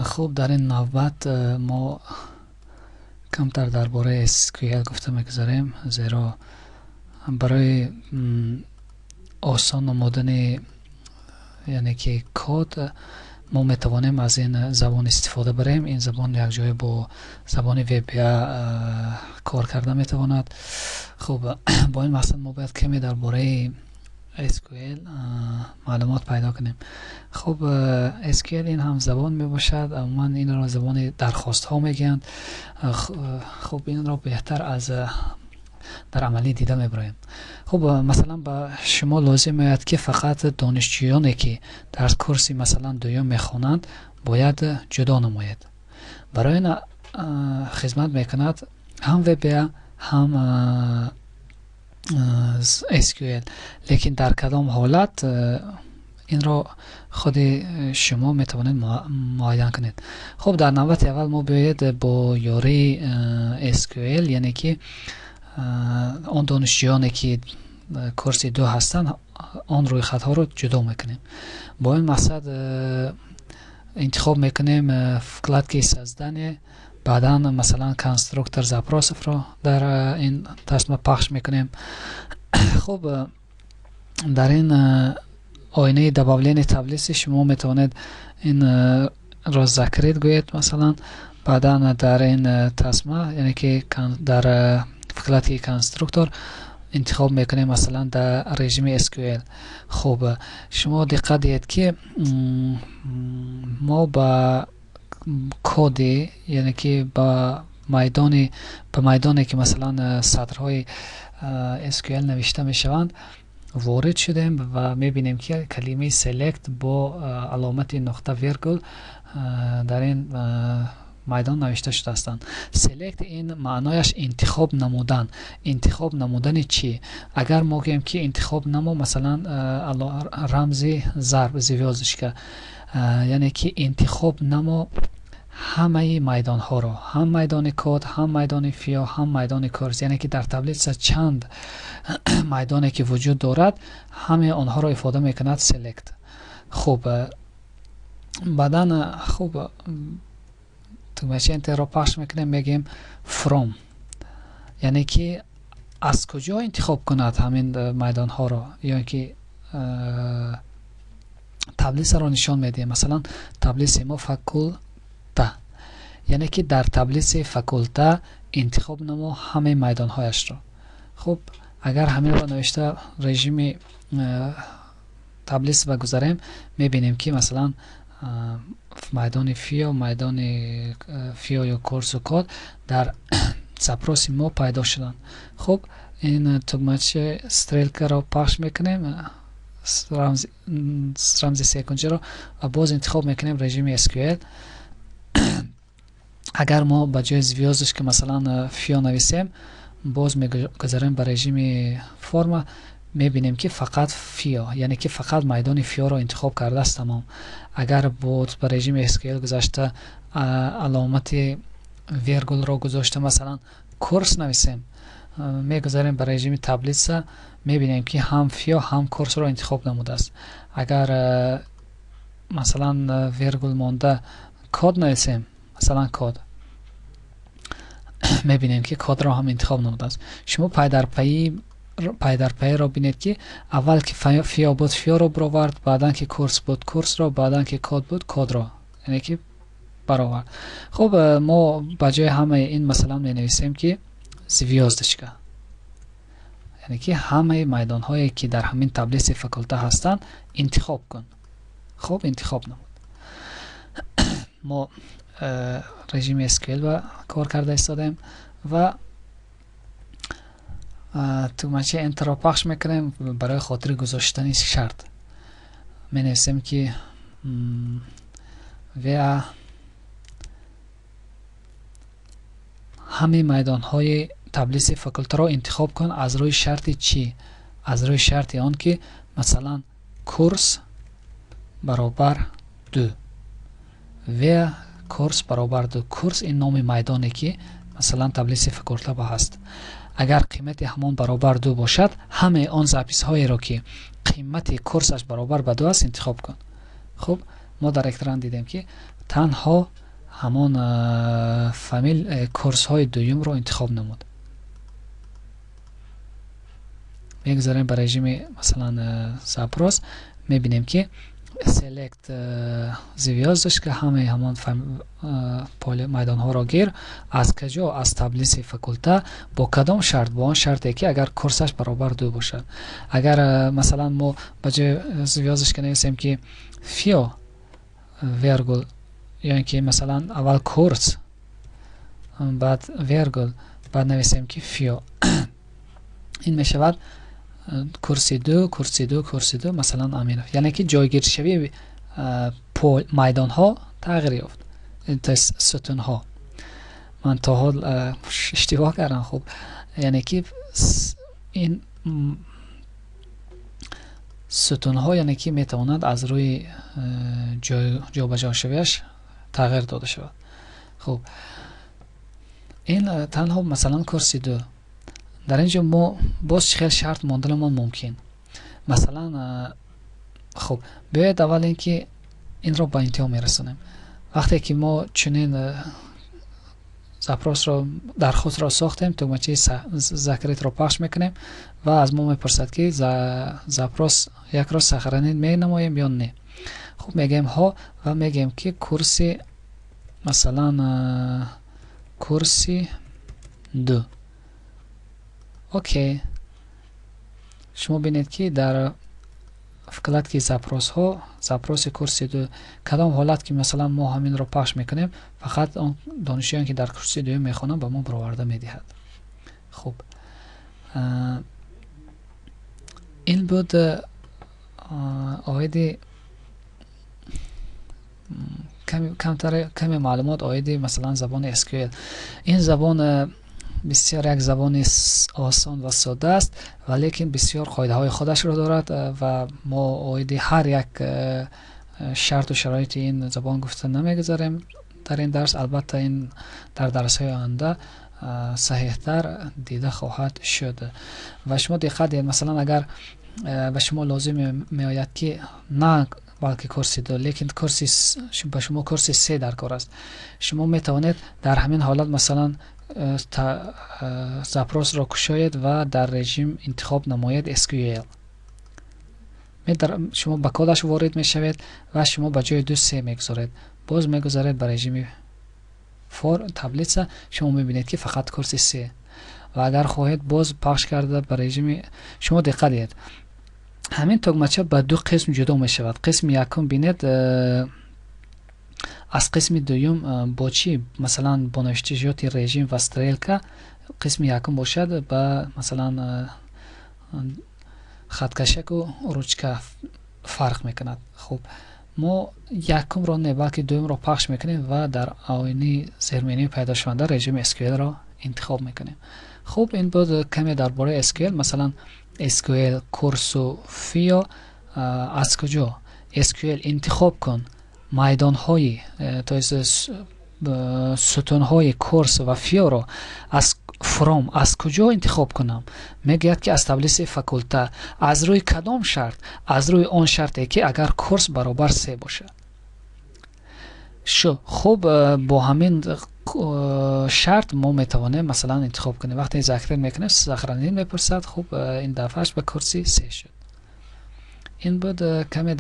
خب در این نوبت ما کمتر درباره SQL گفته میگذاریم، زیرا برای آسان نمودن یعنی که کد ما میتوانیم از این زبان استفاده بریم. این زبان یک جای با زبان وب کار کرده میتواند. خب با این مقصد ما باید کمی درباره SQL معلومات پیدا کنیم. خب SQL این هم زبان می باشد، عموما این را زبان درخواست ها میگن. خب این را بهتر از در عملی دیده میبریم. خب مثلا با شما لازم است که فقط دانشجویانی که در کورسی مثلا دوم میخوانند باید جدا نماید. برای این خدمت میکند هم وب هم SQL، لیکن در کدام حالت این را خود شما میتوانید معاین کنید. خب در نوبت اول ما باید با یاری SQL یعنی که آن دانشجویانی که کورس 2 هستند آن روی خط ها رو جدا میکنیم. با این مقصد انتخاب میکنیم вкладки создания، بعدا مثلا کنسترکتور запросов رو در این تصمیم پخش میکنیم. خب در این آینه добавление таблицы شما میتونید این را ذکرید گوید مثلا، بعدا در این تصمیم یعنی که در вкладки کنسترکتور انتخاب میکنیم مثلا در رژیم SQL. خب شما دقت دهید که ما با کد یعنی که با میدانی که مثلا سطرهای SQL نوشته میشوند وارد شدیم و میبینیم که کلمه select با علامت نقطه ویرگول در این میدان نوشته شده هستند. select این معنایش انتخاب نمودن. انتخاب نمودن چی؟ اگر ما گوییم که انتخاب نمو مثلا رمز ضرب زیوازشکه، یعنی که انتخاب نمو همه میدان ها رو، هم میدان کد، هم میدان فیا، هم میدان کورس، یعنی که در تبلیت چند میدانی که وجود دارد همه آنها رو افاده میکند select. خب بعدن خب تکمیش انتر رو پخش میکنیم میگیم from، یعنی که از کجا انتخاب کند همین میدان ها رو، یا که تبلیس رو نشان میدیم مثلا تبلیس ما فاکولته، یعنی که در تبلیس فاکولته انتخاب نمو همه میدان هایش رو. خب اگر همین رو نوشته رژیم تبلیس بگذاریم میبینیم که مثلا میدان فیا یا کورس و کد در запроси ما پیدا شدن. خب این تکمچ ستریلکه رو پخش میکنیم، رمز سیکونجی رو و باز انتخاب میکنیم رژیم SQL. اگر ما با جای زویازش که مثلا فیا نویسیم باز میگذاریم به رژیم فرم، میبینیم که فقط فیا یعنی که فقط میدان فیا رو انتخاب کرده است تمام. اگر بود به رژیم SQL گذاشته علامت ویرگول رو گذاشته مثلا کورس نویسیم میگذاریم به رژیم تبلیس، میبینیم که هم فیا هم کورس رو انتخاب نموده است. اگر مثلا ویرگول مونده کد نویسیم مثلا کد، میبینیم که کد را هم انتخاب نموده است. شما پای در پای را بینید که اول که فیا بود فیا رو برآورد، بعدا که کورس بود کورس را، بعدا که کد بود کد را، یعنی که برآورد. خب ما با جای همه این مثلا می نویسیم که زویازدشکه، یعنی که همه میدان هایی که در همین تبلیس فاکولته هستند انتخاب کن. خب انتخاب نمود. ما رژیم SQL با کار کرده استادیم و تو منچه انتر را پخش میکنیم. برای خاطر گذاشتن شرط می نویسیم که و همه میدان های تبلیس فاکولته را انتخاب کن از روی شرط چی؟ از روی شرط آن که مثلا کورس برابر 2 و کورس برابر 2. کورس این نام میدانی که مثلا تبلیس فاکولته با هست. اگر قیمت همان برابر 2 باشد همه آن زاپیس هایی را که قیمت کورسش برابر به 2 است انتخاب کن. خب ما در اکتران دیدیم که تنها همان فامیل کورس های دویم رو انتخاب نمود. میگذاریم به رژیم مثلا زاپروس، میبینیم که سلکت زیویاز داشت که همه همان میدان ها را گیر از کجا از تبلیس فاکولته با کدام شرط، با آن شرطی که اگر کورسش برابر 2 باشد. اگر مثلا ما بجای زیویازش که نویسیم که فیو ویرگول، یعنی که مثلا اول کورس بعد ویرگول بعد نویسیم که فیو این میشود کورسی 2 کورسی 2 کورسی 2 مثلا امین، یعنی که جایگیری شوی میدان ها تغییر یافت، ستون ها. من تا حال اشتباه کردم. خب یعنی که این ستون ها یعنی که میتواند از روی جابجا شویش تغییر داده شود. خب این تنها مثلا کورسی 2. در اینجا ما باز خیلی شرط ماندن ممکن. مثلا خب بیاید اول اینکه این را با انتها میرسونیم. وقتی که ما چنین زاپروس را درخواست را ساختیم، تکمچه ذکریت را پخش میکنیم و از ما میپرسد که زاپروس یک را سخرانی می نماییم یا نه. خب میگیم ها و میگیم که کورسی مثلا کورسی 2. اوکی، شما بینید که در فکلت که زاپروس کورسی 2 کدام حالت که مثلا ما همین رو پخش میکنیم فقط اون دانشجویان که در کورسی 2 میخوانن به ما برآورده میدهد. خب این بود آیدی کمی معلومات آیدی مثلا زبان SQL. این زبان بسیار یک زبان آسان و ساده است ولیکن بسیار قاعده های خودش را دارد و ما آیدی هر یک شرط و شرایط این زبان گفته نمیگذاریم در این درس. البته این در درس های آینده صحیحتر دیده خواهد شد. و شما دقت دید مثلا اگر به شما لازم می آید که نه بلکه کورسی 2 لیکن کورسی به شما کورسی 3 در کار است، شما می توانید در همین حالت مثلا زاپروس را کشاید و در رژیم انتخاب نماید SQL. شما به کدش وارد می شوید و شما به جای 2 3 میگذارید، باز میگذارید به رژیم فور تبلیت. شما میبینید که فقط کورسی 3 و اگر خواهید باز پخش کرده به رژیم. شما دقت دید همین تکمچه به 2 قسم جدا می شود. قسم یکم بینید از قسم دوم با چی مثلا با نوشتجات رژیم و استریلکا قسم یکم باشد با مثلا خطکشک و روچکا فرق میکند. خب ما یکم را نه بلکه دوم را پخش میکنیم و در آینه زیرمینی پیدا شونده رژیم SQL را انتخاب میکنیم. خب این بود کمی درباره SQL. مثلا SQL کورس و فیو از کجا SQL انتخاب کن میدان های ستون های کورس و فیو را از کجا انتخاب کنم؟ میگوید که از تبلیس فاکولته. از روی کدام شرط؟ از روی آن شرطی که اگر کورس برابر 3 باشه. خب با همین شرط ما میتوانیم مثلا انتخاب کنیم. وقتی ذکر میکنیم سخرانی میپرسد. خب این دفعهش به کورسی 3 شد. این بود کمی